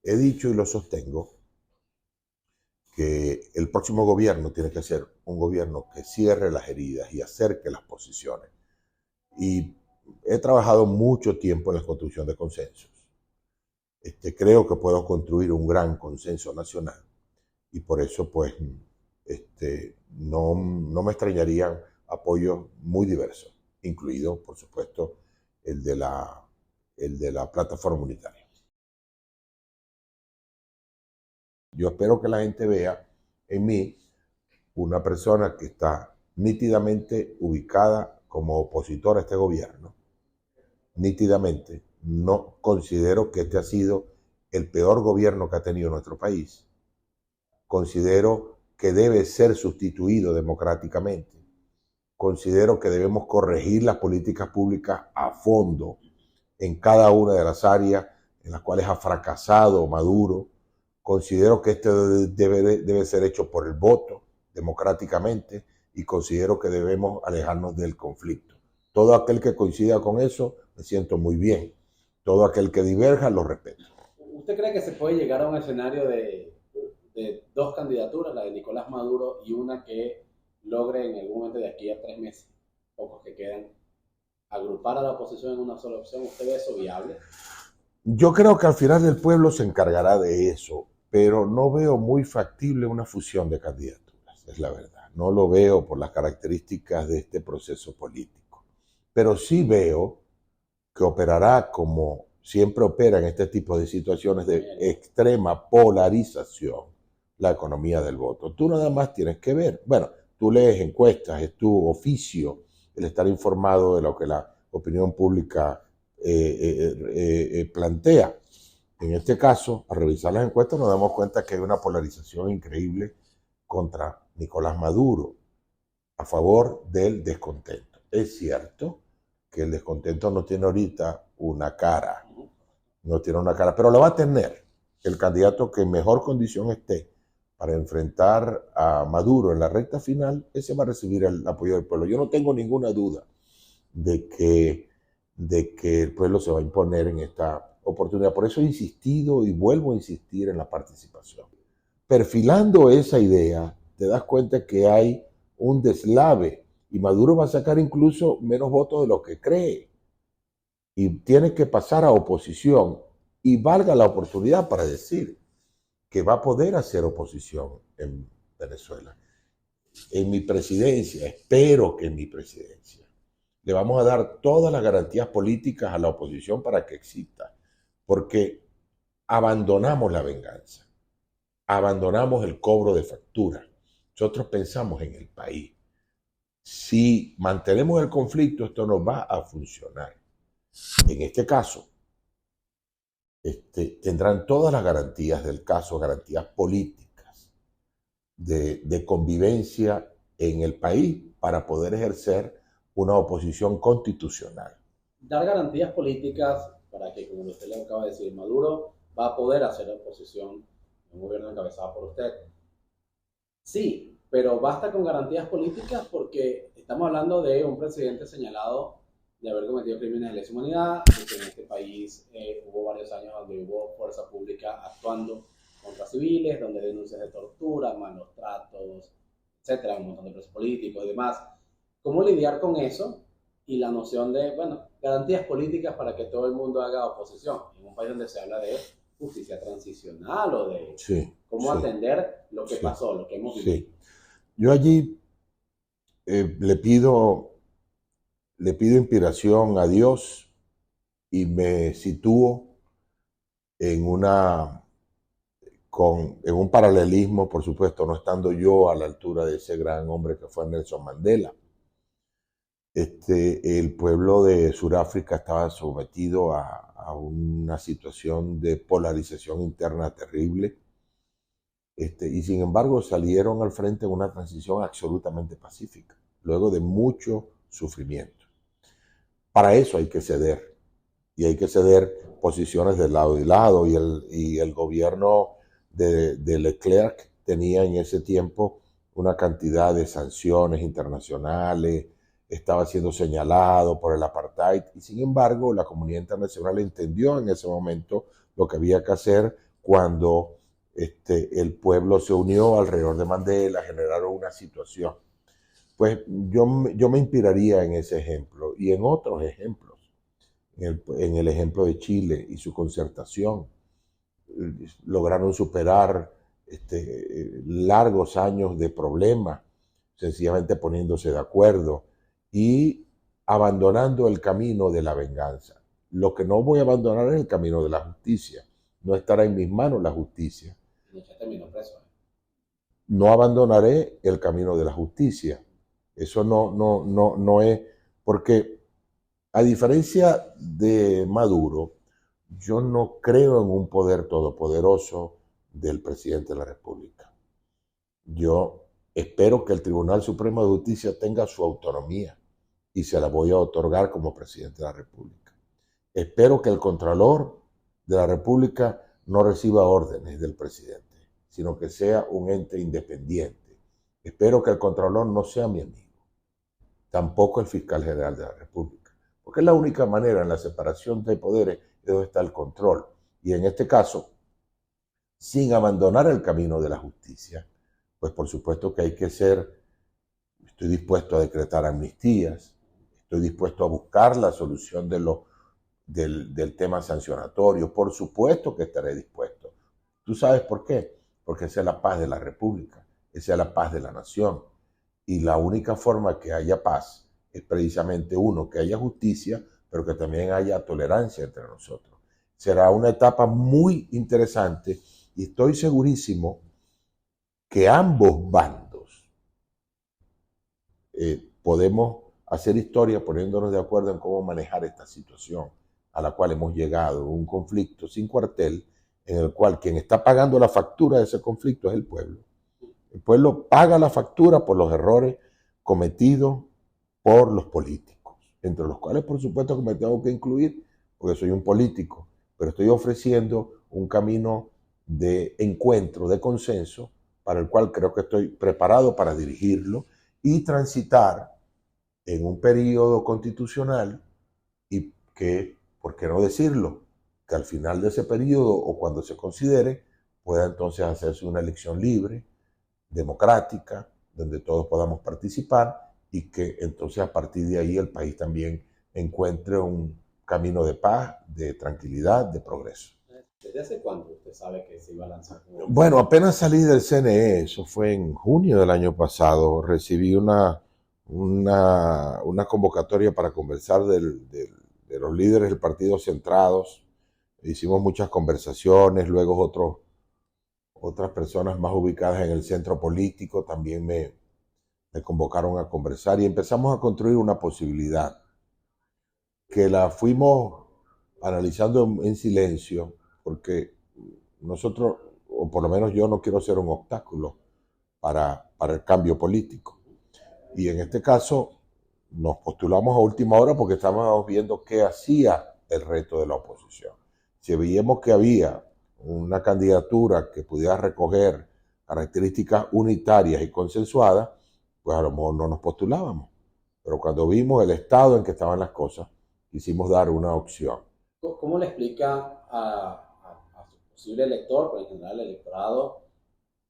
he dicho y lo sostengo que el próximo gobierno tiene que ser un gobierno que cierre las heridas y acerque las posiciones. Y he trabajado mucho tiempo en la construcción de consensos. Creo que puedo construir un gran consenso nacional y por eso pues no me extrañarían apoyos muy diversos, incluido por supuesto el de la plataforma unitaria. Yo espero que la gente vea en mí una persona que está nítidamente ubicada como opositor a este gobierno. Nítidamente, no considero que este ha sido el peor gobierno que ha tenido nuestro país. Considero que debe ser sustituido democráticamente. Considero que debemos corregir las políticas públicas a fondo en cada una de las áreas en las cuales ha fracasado Maduro. Considero que debe ser hecho por el voto, democráticamente, y considero que debemos alejarnos del conflicto. Todo aquel que coincida con eso, me siento muy bien. Todo aquel que diverja, lo respeto. ¿Usted cree que se puede llegar a un escenario de dos candidaturas, la de Nicolás Maduro y una que logre en algún momento de aquí a 3 meses, pocos que quedan, agrupar a la oposición en una sola opción? ¿Usted ve eso viable? Yo creo que al final el pueblo se encargará de eso, pero no veo muy factible una fusión de candidaturas, es la verdad. No lo veo por las características de este proceso político. Pero sí veo que operará como siempre opera en este tipo de situaciones de extrema polarización, la economía del voto. Tú nada más tienes que ver, bueno, tú lees encuestas, es tu oficio el estar informado de lo que la opinión pública plantea. En este caso, al revisar las encuestas nos damos cuenta que hay una polarización increíble contra Nicolás Maduro, a favor del descontento. Es cierto que el descontento no tiene ahorita una cara, pero la va a tener. El candidato que en mejor condición esté para enfrentar a Maduro en la recta final, ese va a recibir el apoyo del pueblo. Yo no tengo ninguna duda de que el pueblo se va a imponer en esta oportunidad. Por eso he insistido y vuelvo a insistir en la participación. Perfilando esa idea, te das cuenta que hay un deslave y Maduro va a sacar incluso menos votos de lo que cree. Y tiene que pasar a oposición y valga la oportunidad para decir que va a poder hacer oposición en Venezuela. En mi presidencia, espero que en mi presidencia, le vamos a dar todas las garantías políticas a la oposición para que exista, porque abandonamos la venganza, abandonamos el cobro de factura. Nosotros pensamos en el país. Si mantenemos el conflicto, esto no va a funcionar. En este caso, tendrán todas las garantías del caso, garantías políticas de convivencia en el país para poder ejercer una oposición constitucional. Dar garantías políticas para que, como usted le acaba de decir, Maduro va a poder hacer oposición en un gobierno encabezado por usted. Sí, pero basta con garantías políticas porque estamos hablando de un presidente señalado de haber cometido crímenes de lesa humanidad, de que en este país hubo varios años donde hubo fuerza pública actuando contra civiles, donde denuncias de tortura, malos tratos, etcétera, un montón de presos políticos y demás. ¿Cómo lidiar con eso? Y la noción de, bueno, garantías políticas para que todo el mundo haga oposición, en un país donde se habla de justicia transicional o de cómo atender lo que pasó, lo que hemos vivido. Sí. Yo allí le pido inspiración a Dios y me sitúo en un paralelismo, por supuesto, no estando yo a la altura de ese gran hombre que fue Nelson Mandela. El pueblo de Sudáfrica estaba sometido a una situación de polarización interna terrible, y sin embargo salieron al frente en una transición absolutamente pacífica, luego de mucho sufrimiento. Para eso hay que ceder, y hay que ceder posiciones de lado y lado, y el gobierno de Leclerc tenía en ese tiempo una cantidad de sanciones internacionales, estaba siendo señalado por el apartheid, y sin embargo la comunidad internacional entendió en ese momento lo que había que hacer cuando el pueblo se unió alrededor de Mandela, generaron una situación. Pues yo me inspiraría en ese ejemplo y en otros ejemplos, en el ejemplo de Chile y su concertación. Lograron superar largos años de problemas, sencillamente poniéndose de acuerdo y abandonando el camino de la venganza. Lo que no voy a abandonar es el camino de la justicia. No estará en mis manos la justicia. Ya terminó preso. No abandonaré el camino de la justicia. Eso no es, porque a diferencia de Maduro, yo no creo en un poder todopoderoso del presidente de la República. Yo espero que el Tribunal Supremo de Justicia tenga su autonomía y se la voy a otorgar como presidente de la República. Espero que el Contralor de la República no reciba órdenes del presidente, sino que sea un ente independiente. Espero que el Contralor no sea mi amigo, tampoco el Fiscal General de la República, porque es la única manera en la separación de poderes de donde está el control. Y en este caso, sin abandonar el camino de la justicia, pues por supuesto que hay que estoy dispuesto a decretar amnistías, estoy dispuesto a buscar la solución del tema sancionatorio, por supuesto que estaré dispuesto. ¿Tú sabes por qué? Porque esa es la paz de la República, esa es la paz de la nación. Y la única forma que haya paz es precisamente que haya justicia, pero que también haya tolerancia entre nosotros. Será una etapa muy interesante y estoy segurísimo que ambos bandos podemos hacer historia poniéndonos de acuerdo en cómo manejar esta situación a la cual hemos llegado, un conflicto sin cuartel en el cual quien está pagando la factura de ese conflicto es el pueblo. El pueblo paga la factura por los errores cometidos por los políticos, entre los cuales por supuesto que me tengo que incluir, porque soy un político, pero estoy ofreciendo un camino de encuentro, de consenso, para el cual creo que estoy preparado para dirigirlo y transitar en un periodo constitucional y que, ¿por qué no decirlo?, que al final de ese periodo o cuando se considere, pueda entonces hacerse una elección libre, democrática, donde todos podamos participar y que entonces a partir de ahí el país también encuentre un camino de paz, de tranquilidad, de progreso. ¿Desde hace cuándo usted sabe que se iba a lanzar? Bueno, apenas salí del CNE, eso fue en junio del año pasado, recibí una convocatoria para conversar de los líderes del partido centrados. Hicimos muchas conversaciones, luego otras personas más ubicadas en el centro político también me convocaron a conversar y empezamos a construir una posibilidad que la fuimos analizando en silencio, porque nosotros, o por lo menos yo, no quiero ser un obstáculo para el cambio político. Y en este caso nos postulamos a última hora porque estábamos viendo qué hacía el resto de la oposición. Si veíamos que había una candidatura que pudiera recoger características unitarias y consensuadas, pues a lo mejor no nos postulábamos. Pero cuando vimos el estado en que estaban las cosas, quisimos dar una opción. ¿Cómo le explica a su posible elector, pero en general el electorado,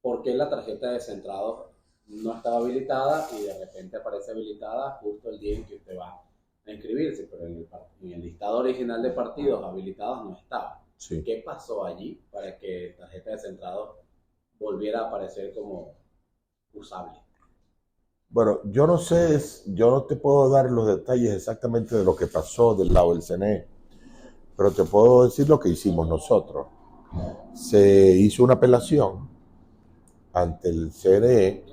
por qué la tarjeta de Centrados no estaba habilitada y de repente aparece habilitada justo el día en que usted va a inscribirse? Pero en el listado original de partidos habilitados no estaba. Sí. ¿Qué pasó allí para que tarjeta de Centrados volviera a aparecer como usable? Bueno, yo no sé, yo no te puedo dar los detalles exactamente de lo que pasó del lado del CNE, pero te puedo decir lo que hicimos nosotros. Se hizo una apelación ante el CNE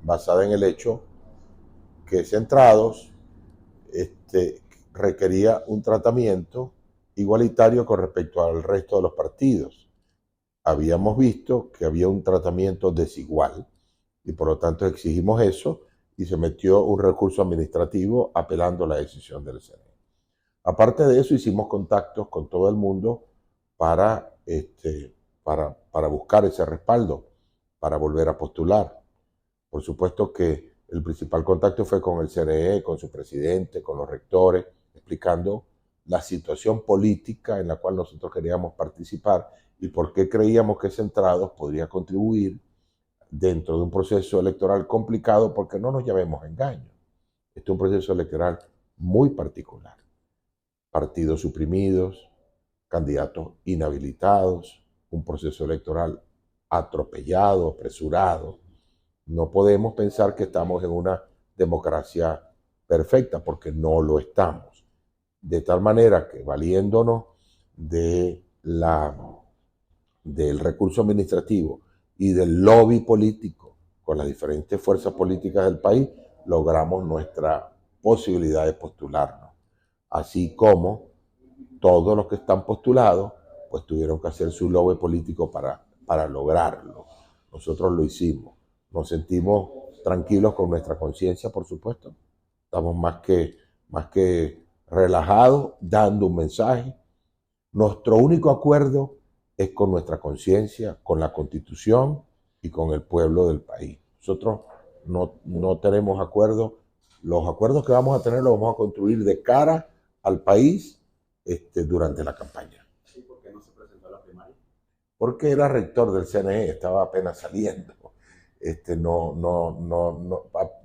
basada en el hecho que Centrados requería un tratamiento igualitario con respecto al resto de los partidos. Habíamos visto que había un tratamiento desigual y por lo tanto exigimos eso y se metió un recurso administrativo apelando a la decisión del CNE. Aparte de eso, hicimos contactos con todo el mundo para buscar ese respaldo, para volver a postular. Por supuesto que el principal contacto fue con el CNE, con su presidente, con los rectores, explicando la situación política en la cual nosotros queríamos participar y por qué creíamos que Centrados podría contribuir dentro de un proceso electoral complicado, porque no nos llamemos engaño. Este es un proceso electoral muy particular. Partidos suprimidos, candidatos inhabilitados, un proceso electoral atropellado, apresurado. No podemos pensar que estamos en una democracia perfecta, porque no lo estamos. De tal manera que, valiéndonos de del recurso administrativo y del lobby político con las diferentes fuerzas políticas del país, logramos nuestra posibilidad de postularnos. Así como todos los que están postulados, pues tuvieron que hacer su lobby político para lograrlo. Nosotros lo hicimos. Nos sentimos tranquilos con nuestra conciencia, por supuesto. Estamos más que relajados, dando un mensaje. Nuestro único acuerdo es con nuestra conciencia, con la Constitución y con el pueblo del país. Nosotros no tenemos acuerdos. Los acuerdos que vamos a tener los vamos a construir de cara al país durante la campaña. ¿Y por qué no se presentó a la primaria? Porque era rector del CNE, estaba apenas saliendo.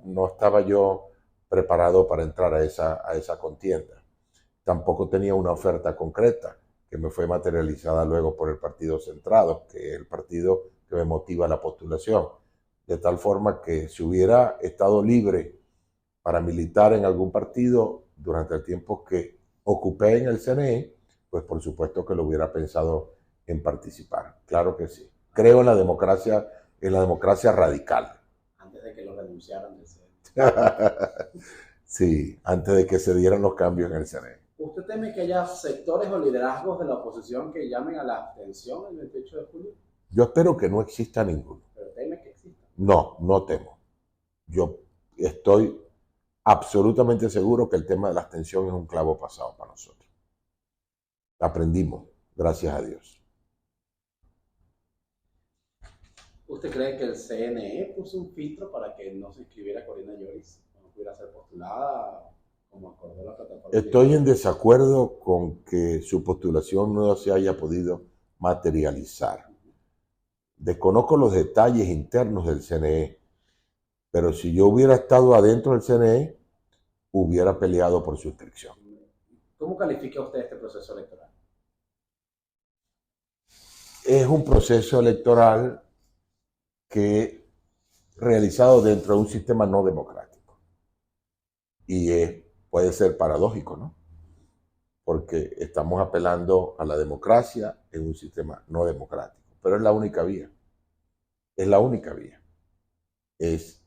No estaba yo preparado para entrar a esa contienda. Tampoco tenía una oferta concreta que me fue materializada luego por el Partido Centrados, que es el partido que me motiva a la postulación. De tal forma que si hubiera estado libre para militar en algún partido durante el tiempo que ocupé en el CNE, pues por supuesto que lo hubiera pensado en participar. Claro que sí. Creo en la democracia radical. Antes de que lo renunciaran del CNE. Sí, antes de que se dieran los cambios en el CNE. ¿Usted teme que haya sectores o liderazgos de la oposición que llamen a la abstención el 28 de julio? Yo espero que no exista ninguno. ¿Pero teme que exista? No temo. Yo estoy absolutamente seguro que el tema de la abstención es un clavo pasado para nosotros. Aprendimos, gracias a Dios. ¿Usted cree que el CNE puso un filtro para que no se inscribiera Corina Lloris? ¿No pudiera ser postulada como acordó la plataforma? Estoy en desacuerdo con que su postulación no se haya podido materializar. Desconozco los detalles internos del CNE, pero si yo hubiera estado adentro del CNE, hubiera peleado por su inscripción. ¿Cómo califica usted este proceso electoral? Es un proceso electoral que realizado dentro de un sistema no democrático. Y puede ser paradójico, ¿no? Porque estamos apelando a la democracia en un sistema no democrático. Pero es la única vía. Es la única vía. Es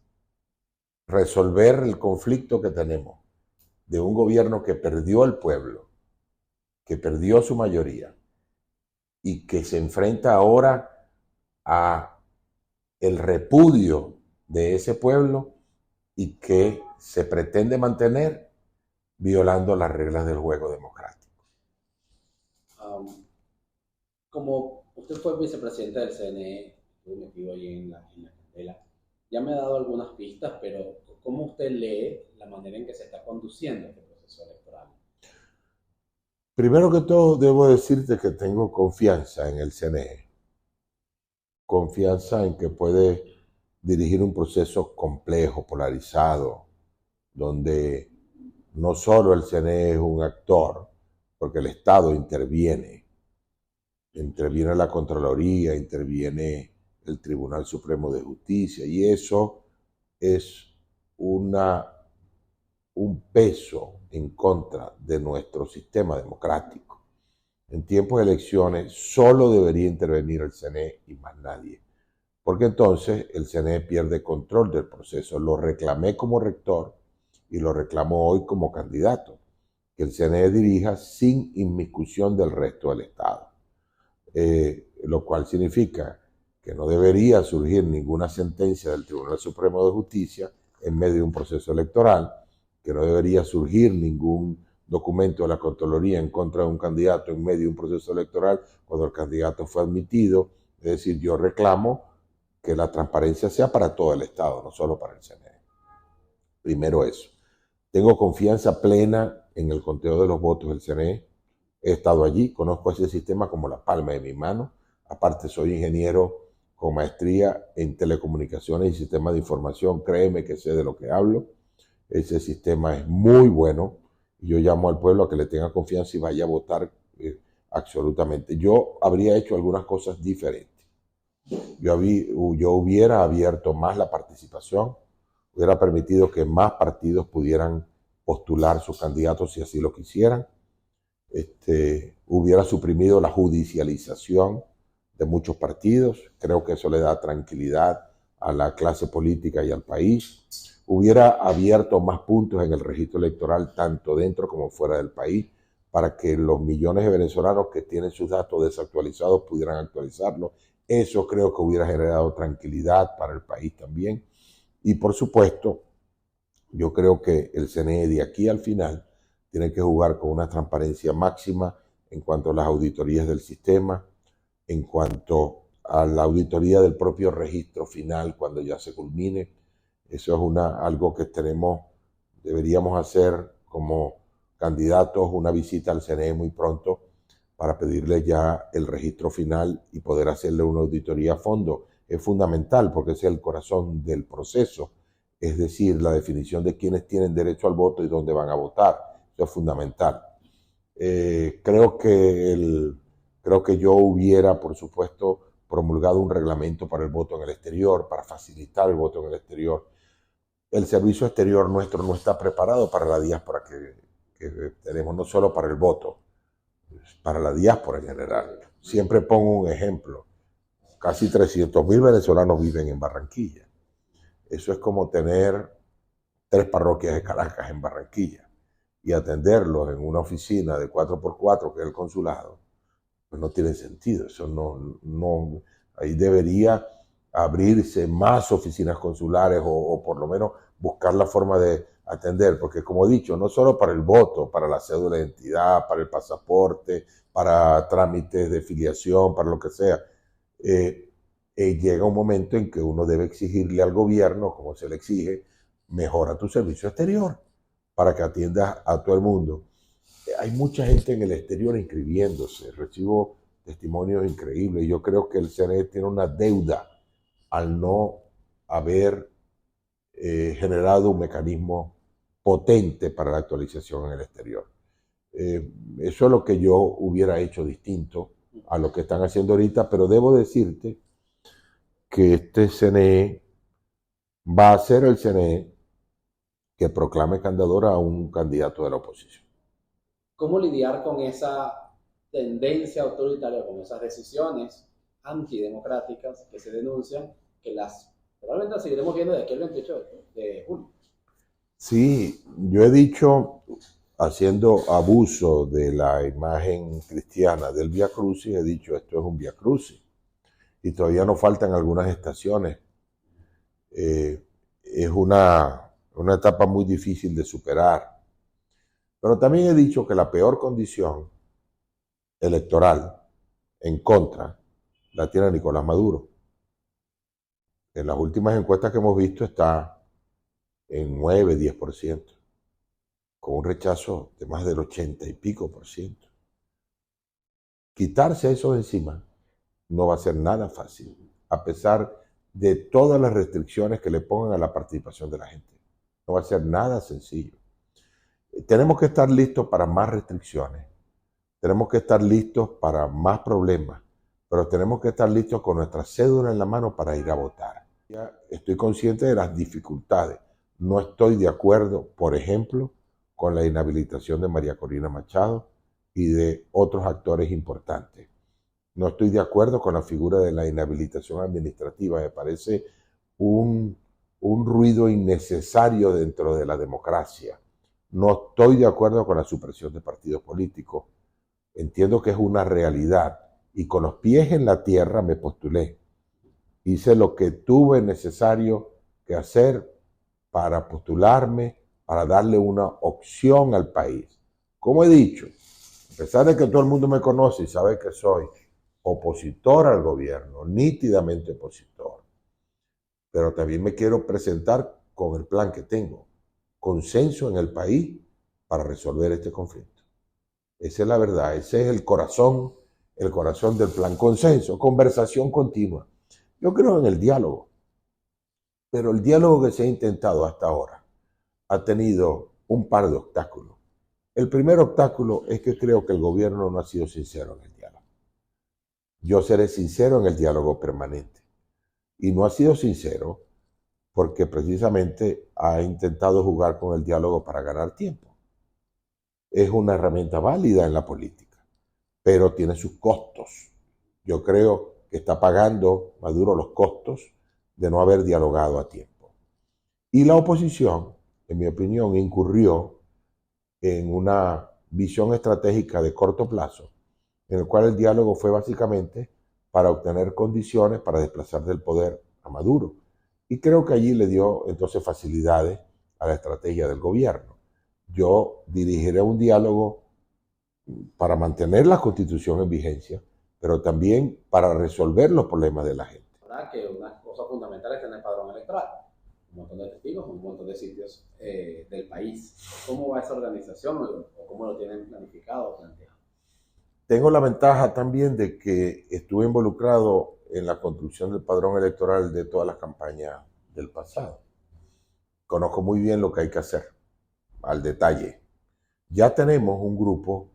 resolver el conflicto que tenemos de un gobierno que perdió al pueblo, que perdió su mayoría y que se enfrenta ahora a el repudio de ese pueblo y que se pretende mantener violando las reglas del juego democrático. Como usted fue vicepresidente del CNE, estuve metido ahí en la candela, ya me ha dado algunas pistas, pero ¿cómo usted lee la manera en que se está conduciendo este proceso electoral? Primero que todo, debo decirte que tengo confianza en el CNE. Confianza en que puede dirigir un proceso complejo, polarizado, donde no solo el CNE es un actor, porque el Estado interviene la Contraloría, interviene el Tribunal Supremo de Justicia, y eso es un peso en contra de nuestro sistema democrático. En tiempos de elecciones solo debería intervenir el CNE y más nadie, porque entonces el CNE pierde control del proceso. Lo reclamé como rector y lo reclamo hoy como candidato, que el CNE dirija sin inmiscusión del resto del Estado, lo cual significa que no debería surgir ninguna sentencia del Tribunal Supremo de Justicia en medio de un proceso electoral, que no debería surgir ningún documento de la Contraloría en contra de un candidato en medio de un proceso electoral cuando el candidato fue admitido. Es decir, yo reclamo que la transparencia sea para todo el Estado, no solo para el CNE. Primero eso. Tengo confianza plena en el conteo de los votos del CNE. He estado allí, conozco ese sistema como la palma de mi mano. Aparte, soy ingeniero con maestría en telecomunicaciones y sistemas de información. Créeme que sé de lo que hablo. Ese sistema es muy bueno. Yo llamo al pueblo a que le tenga confianza y vaya a votar absolutamente. Yo habría hecho algunas cosas diferentes. Yo hubiera abierto más la participación, hubiera permitido que más partidos pudieran postular sus candidatos si así lo quisieran. Hubiera suprimido la judicialización de muchos partidos. Creo que eso le da tranquilidad a la clase política y al país. Hubiera abierto más puntos en el registro electoral, tanto dentro como fuera del país, para que los millones de venezolanos que tienen sus datos desactualizados pudieran actualizarlos. Eso creo que hubiera generado tranquilidad para el país también. Y por supuesto, yo creo que el CNE de aquí al final tiene que jugar con una transparencia máxima en cuanto a las auditorías del sistema, en cuanto a la auditoría del propio registro final cuando ya se culmine. Eso es algo que deberíamos hacer como candidatos, una visita al CNE muy pronto para pedirle ya el registro final y poder hacerle una auditoría a fondo. Es fundamental porque es el corazón del proceso, es decir, la definición de quiénes tienen derecho al voto y dónde van a votar. Eso es fundamental. Creo que yo hubiera, por supuesto, promulgado un reglamento para el voto en el exterior, para facilitar el voto en el exterior. El servicio exterior nuestro no está preparado para la diáspora que tenemos, no solo para el voto, para la diáspora en general. Siempre pongo un ejemplo. Casi 300.000 venezolanos viven en Barranquilla. Eso es como tener 3 parroquias de Caracas en Barranquilla y atenderlos en una oficina de 4x4, que es el consulado, pues no tiene sentido. Eso no, ahí debería abrirse más oficinas consulares o por lo menos buscar la forma de atender, porque como he dicho, no solo para el voto, para la cédula de identidad, para el pasaporte, para trámites de filiación, para lo que sea, llega un momento en que uno debe exigirle al gobierno, como se le exige, mejora tu servicio exterior para que atiendas a todo el mundo. Hay mucha gente en el exterior inscribiéndose, recibo testimonios increíbles. Yo creo que el CNE tiene una deuda al no haber generado un mecanismo potente para la actualización en el exterior. Eso es lo que yo hubiera hecho distinto a lo que están haciendo ahorita, pero debo decirte que este CNE va a ser el CNE que proclame candidatura a un candidato de la oposición. ¿Cómo lidiar con esa tendencia autoritaria, con esas decisiones antidemocráticas que se denuncian, que probablemente las seguiremos viendo de aquí al 28 de julio? Sí, yo he dicho, haciendo abuso de la imagen cristiana del Vía Crucis, he dicho esto es un Vía Crucis y todavía nos faltan algunas estaciones. Es una etapa muy difícil de superar. Pero también he dicho que la peor condición electoral en contra la tiene Nicolás Maduro. En las últimas encuestas que hemos visto está en 9-10%, con un rechazo de más del 80 y pico por ciento. Quitarse eso de encima no va a ser nada fácil, a pesar de todas las restricciones que le pongan a la participación de la gente. No va a ser nada sencillo. Tenemos que estar listos para más restricciones, tenemos que estar listos para más problemas, pero tenemos que estar listos con nuestra cédula en la mano para ir a votar. Ya estoy consciente de las dificultades. No estoy de acuerdo, por ejemplo, con la inhabilitación de María Corina Machado y de otros actores importantes. No estoy de acuerdo con la figura de la inhabilitación administrativa. Me parece un ruido innecesario dentro de la democracia. No estoy de acuerdo con la supresión de partidos políticos. Entiendo que es una realidad y con los pies en la tierra me postulé. Hice lo que tuve necesario que hacer para postularme, para darle una opción al país. Como he dicho, a pesar de que todo el mundo me conoce y sabe que soy opositor al gobierno, nítidamente opositor, pero también me quiero presentar con el plan que tengo, consenso en el país para resolver este conflicto. Esa es la verdad, ese es el corazón, el corazón del plan consenso, conversación continua. Yo creo en el diálogo, pero el diálogo que se ha intentado hasta ahora ha tenido un par de obstáculos. El primer obstáculo es que creo que el gobierno no ha sido sincero en el diálogo. Yo seré sincero en el diálogo permanente. Y no ha sido sincero porque precisamente ha intentado jugar con el diálogo para ganar tiempo. Es una herramienta válida en la política, pero tiene sus costos. Yo creo que está pagando Maduro los costos de no haber dialogado a tiempo. Y la oposición, en mi opinión, incurrió en una visión estratégica de corto plazo, en el cual el diálogo fue básicamente para obtener condiciones para desplazar del poder a Maduro. Y creo que allí le dio entonces facilidades a la estrategia del gobierno. Yo dirigiré un diálogo para mantener la Constitución en vigencia, pero también para resolver los problemas de la gente. ¿Verdad? Que una cosa fundamental es tener padrón electoral. Un montón de testigos, un montón de sitios del país. ¿Cómo va esa organización o cómo lo tienen planificado o planteado? Tengo la ventaja también de que estuve involucrado en la construcción del padrón electoral de todas las campañas del pasado. Conozco muy bien lo que hay que hacer, al detalle. Ya tenemos un grupo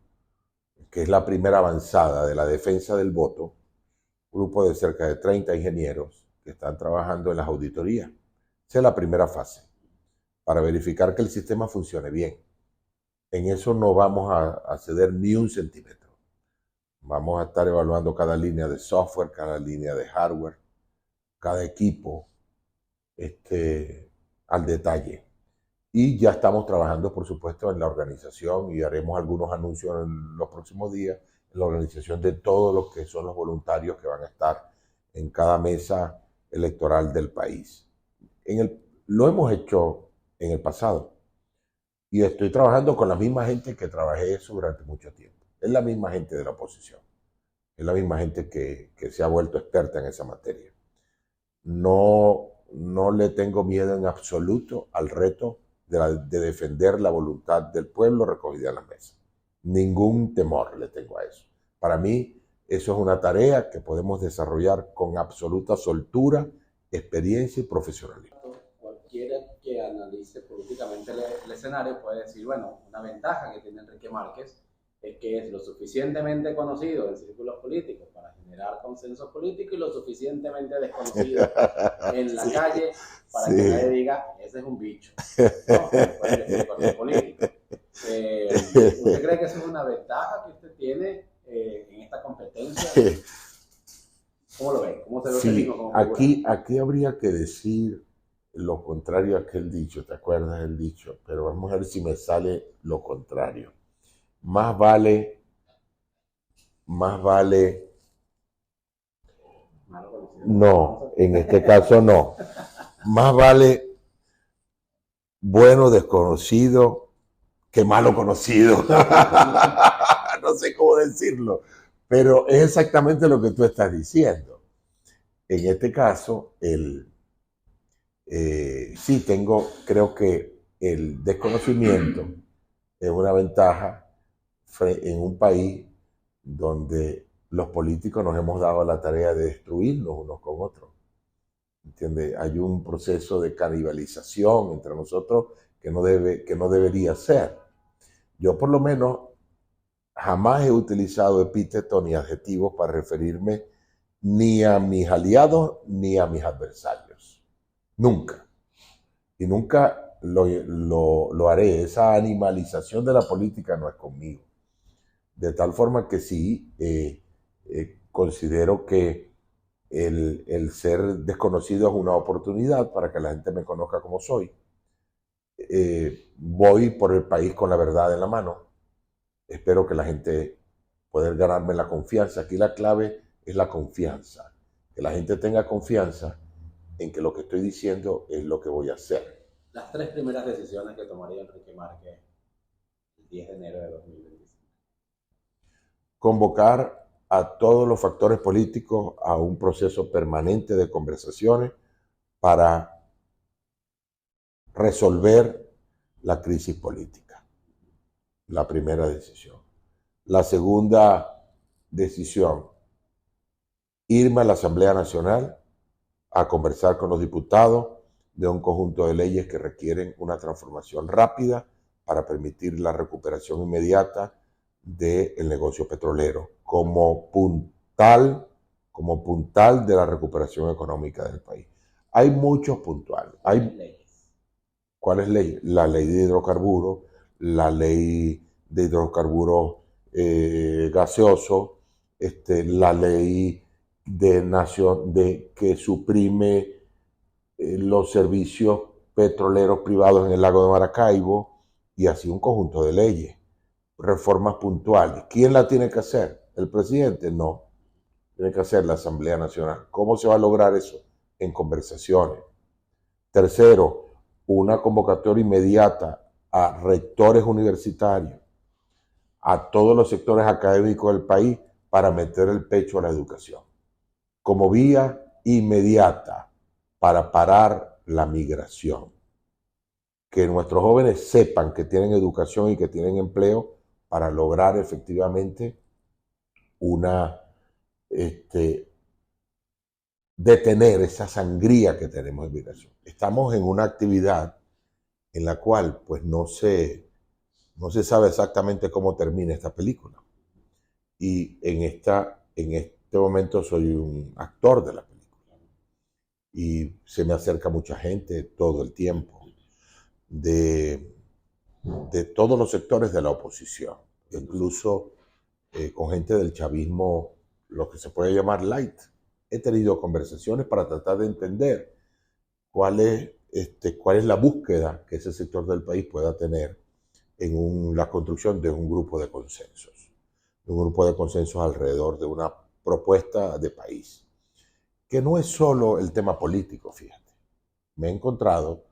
que es la primera avanzada de la defensa del voto, un grupo de cerca de 30 ingenieros que están trabajando en las auditorías. Esa es la primera fase, para verificar que el sistema funcione bien. En eso no vamos a ceder ni un centímetro. Vamos a estar evaluando cada línea de software, cada línea de hardware, cada equipo, al detalle. Y ya estamos trabajando, por supuesto, en la organización y haremos algunos anuncios en los próximos días, en la organización de todos los que son los voluntarios que van a estar en cada mesa electoral del país. Lo hemos hecho en el pasado y estoy trabajando con la misma gente que trabajé eso durante mucho tiempo. Es la misma gente de la oposición, es la misma gente que se ha vuelto experta en esa materia. No le tengo miedo en absoluto al reto de defender la voluntad del pueblo recogida en las mesas. Ningún temor le tengo a eso. Para mí, eso es una tarea que podemos desarrollar con absoluta soltura, experiencia y profesionalismo. Cualquiera que analice políticamente el escenario puede decir, bueno, una ventaja que tiene Enrique Márquez es que es lo suficientemente conocido en círculos políticos para generar consenso político y lo suficientemente desconocido en la calle para que nadie diga, ese es un bicho. No, pueden decir cualquier político. ¿Usted cree que eso es una ventaja que usted tiene en esta competencia? ¿Cómo lo ve? ¿Cómo se ve usted mismo como figura? Aquí habría que decir lo contrario a aquel dicho, ¿te acuerdas del dicho? Pero vamos a ver si me sale lo contrario. Más vale, no, en este caso no. Más vale bueno desconocido que malo conocido. No sé cómo decirlo, pero es exactamente lo que tú estás diciendo. En este caso, sí creo que el desconocimiento es una ventaja en un país donde los políticos nos hemos dado la tarea de destruirnos unos con otros. ¿Entiendes? Hay un proceso de canibalización entre nosotros que no debería ser. Yo por lo menos jamás he utilizado epítetos ni adjetivos para referirme ni a mis aliados ni a mis adversarios. Nunca. Y nunca lo haré. Esa animalización de la política no es conmigo. De tal forma que sí, considero que el ser desconocido es una oportunidad para que la gente me conozca como soy. Voy por el país con la verdad en la mano. Espero que la gente pueda ganarme la confianza. Aquí la clave es la confianza. Que la gente tenga confianza en que lo que estoy diciendo es lo que voy a hacer. Las 3 primeras decisiones que tomaría Enrique Márquez el 10 de enero de 2025. Convocar a todos los factores políticos a un proceso permanente de conversaciones para resolver la crisis política. La primera decisión. La segunda, decisión irme a la Asamblea Nacional a conversar con los diputados de un conjunto de leyes que requieren una transformación rápida para permitir la recuperación inmediata del negocio petrolero como puntal de la recuperación económica del país. Hay muchos puntuales. ¿Cuáles leyes? La ley de hidrocarburos, la ley de hidrocarburos gaseosos, la ley de que suprime los servicios petroleros privados en el lago de Maracaibo, y así un conjunto de leyes, reformas puntuales. ¿Quién la tiene que hacer? ¿El presidente? No, tiene que hacer la Asamblea Nacional. ¿Cómo se va a lograr eso? En conversaciones. Tercero, una convocatoria inmediata a rectores universitarios, a todos los sectores académicos del país para meter el pecho a la educación, como vía inmediata para parar la migración. Que nuestros jóvenes sepan que tienen educación y que tienen empleo para lograr efectivamente detener esa sangría que tenemos en migración. Estamos en una actividad en la cual pues no se sabe exactamente cómo termina esta película. Y en este momento soy un actor de la película. Y se me acerca mucha gente todo el tiempo de todos los sectores de la oposición, incluso con gente del chavismo, lo que se puede llamar light. He tenido conversaciones para tratar de entender cuál es la búsqueda que ese sector del país pueda tener en la construcción de un grupo de consensos, alrededor de una propuesta de país, que no es solo el tema político, fíjate. Me he encontrado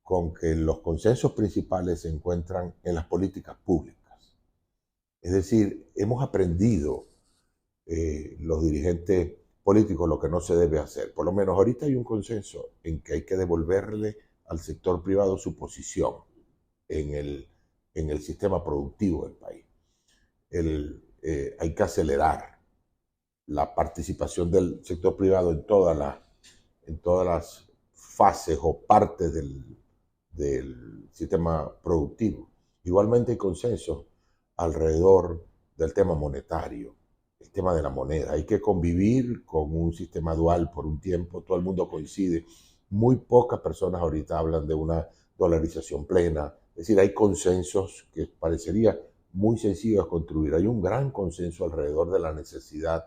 con que los consensos principales se encuentran en las políticas públicas. Es decir, hemos aprendido los dirigentes políticos lo que no se debe hacer. Por lo menos ahorita hay un consenso en que hay que devolverle al sector privado su posición en el sistema productivo del país. Hay que acelerar la participación del sector privado en todas las fases o partes del sistema productivo. Igualmente hay consenso alrededor del tema monetario, el tema de la moneda. Hay que convivir con un sistema dual por un tiempo, todo el mundo coincide. Muy pocas personas ahorita hablan de una dolarización plena. Es decir, hay consensos que parecería muy sencillo de construir. Hay un gran consenso alrededor de la necesidad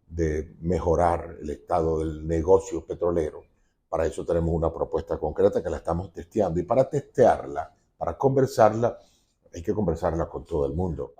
de mejorar el estado del negocio petrolero. Para eso tenemos una propuesta concreta que la estamos testeando. Y para testearla, para conversarla, hay que conversarla con todo el mundo.